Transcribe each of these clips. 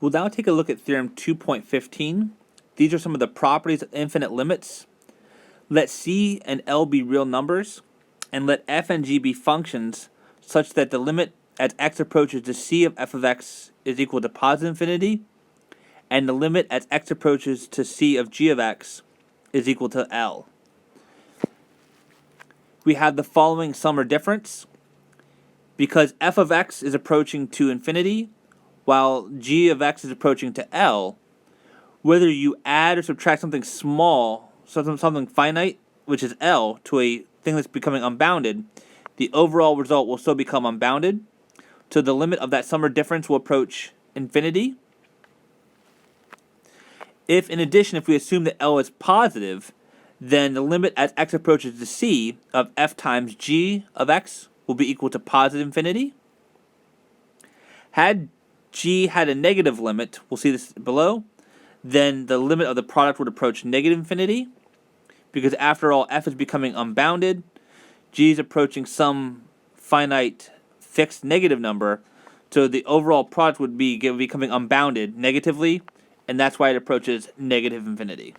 We'll now take a look at Theorem 2.15. These are some of the properties of infinite limits. Let C and L be real numbers, and let f and g be functions such that the limit as x approaches to c of f of x is equal to positive infinity, and the limit as x approaches to c of g of x is equal to L. We have the following sum or difference. Because f of x is approaching to infinity, while g of x is approaching to L, whether you add or subtract something small, something finite, which is L, to a thing that's becoming unbounded, the overall result will still become unbounded. So the limit of that sum or difference will approach infinity. If, in addition, if we assume that L is positive, then the limit as x approaches to c of f times g of x will be equal to positive infinity. Had g had a negative limit, we'll see this below, then the limit of the product would approach negative infinity, because after all, f is becoming unbounded, g is approaching some finite fixed negative number, so the overall product would be becoming unbounded negatively, and that's why it approaches negative infinity.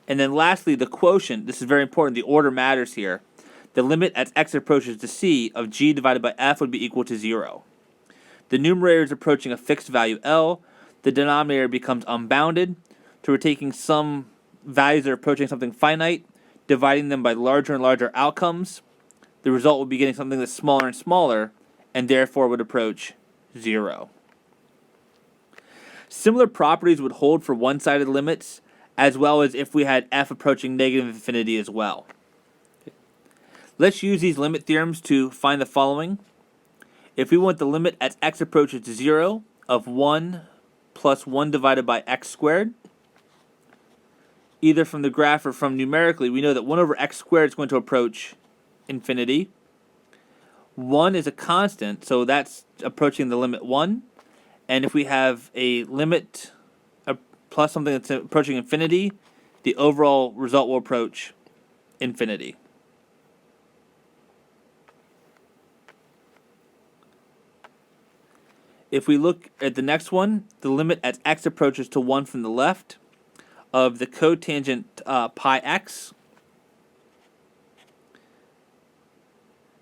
And then lastly, the quotient. This is very important. The order matters here. The limit as x approaches to c of g divided by f would be equal to 0. The numerator is approaching a fixed value L. The denominator becomes unbounded. So we're taking some values that are approaching something finite, dividing them by larger and larger outcomes. The result will be getting something that's smaller and smaller, and therefore would approach 0. Similar properties would hold for one-sided limits, as well as if we had f approaching negative infinity as well. Let's use these limit theorems to find the following. If we want the limit as x approaches to 0 of 1 plus 1 divided by x squared, either from the graph or from numerically, we know that 1 over x squared is going to approach infinity. 1 is a constant, so that's approaching the limit 1. And if we have a limit plus something that's approaching infinity, the overall result will approach infinity. If we look at the next one, the limit as x approaches to 1 from the left of the cotangent pi x,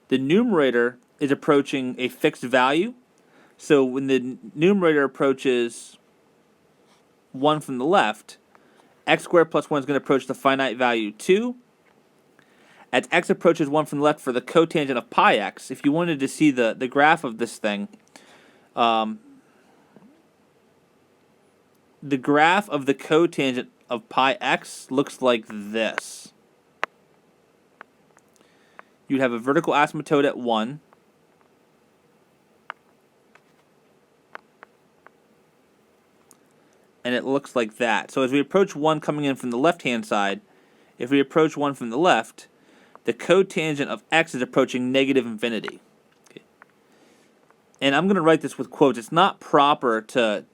the numerator is approaching a fixed value. So when the numerator approaches 1 from the left, x squared plus 1 is going to approach the finite value 2. As x approaches 1 from the left for the cotangent of pi x, if you wanted to see the graph of this thing, the graph of the cotangent of pi x looks like this. You'd have a vertical asymptote at 1. And it looks like that. So as we approach 1 coming in from the left-hand side, if we approach 1 from the left, the cotangent of x is approaching negative infinity. Okay. And I'm going to write this with quotes. It's not proper to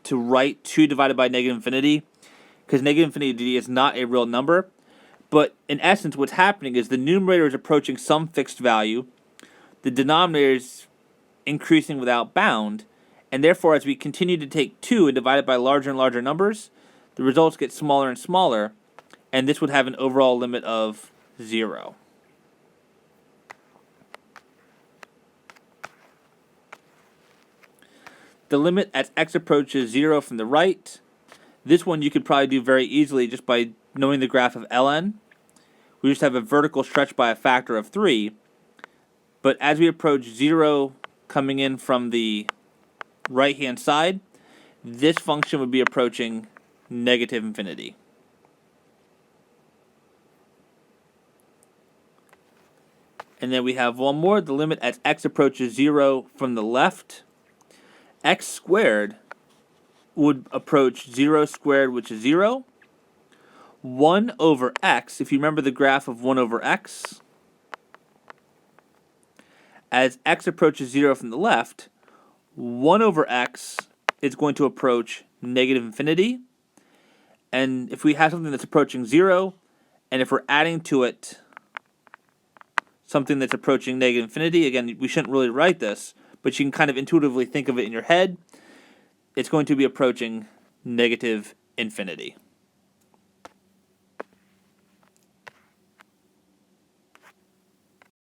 write 2 divided by negative infinity, because negative infinity is not a real number. But in essence, what's happening is the numerator is approaching some fixed value, the denominator is increasing without bound, and therefore as we continue to take 2 and divide it by larger and larger numbers, the results get smaller and smaller, and this would have an overall limit of 0. The limit as x approaches 0 from the right, this one you could probably do very easily just by knowing the graph of ln. We just have a vertical stretch by a factor of 3, but as we approach 0 coming in from the right-hand side, this function would be approaching negative infinity. And then we have one more, the limit as x approaches 0 from the left. X squared would approach 0 squared, which is 0. 1 over x, if you remember the graph of 1 over x, as x approaches 0 from the left, 1 over x is going to approach negative infinity. And if we have something that's approaching 0, and if we're adding to it something that's approaching negative infinity, again, we shouldn't really write this, but you can kind of intuitively think of it in your head. It's going to be approaching negative infinity.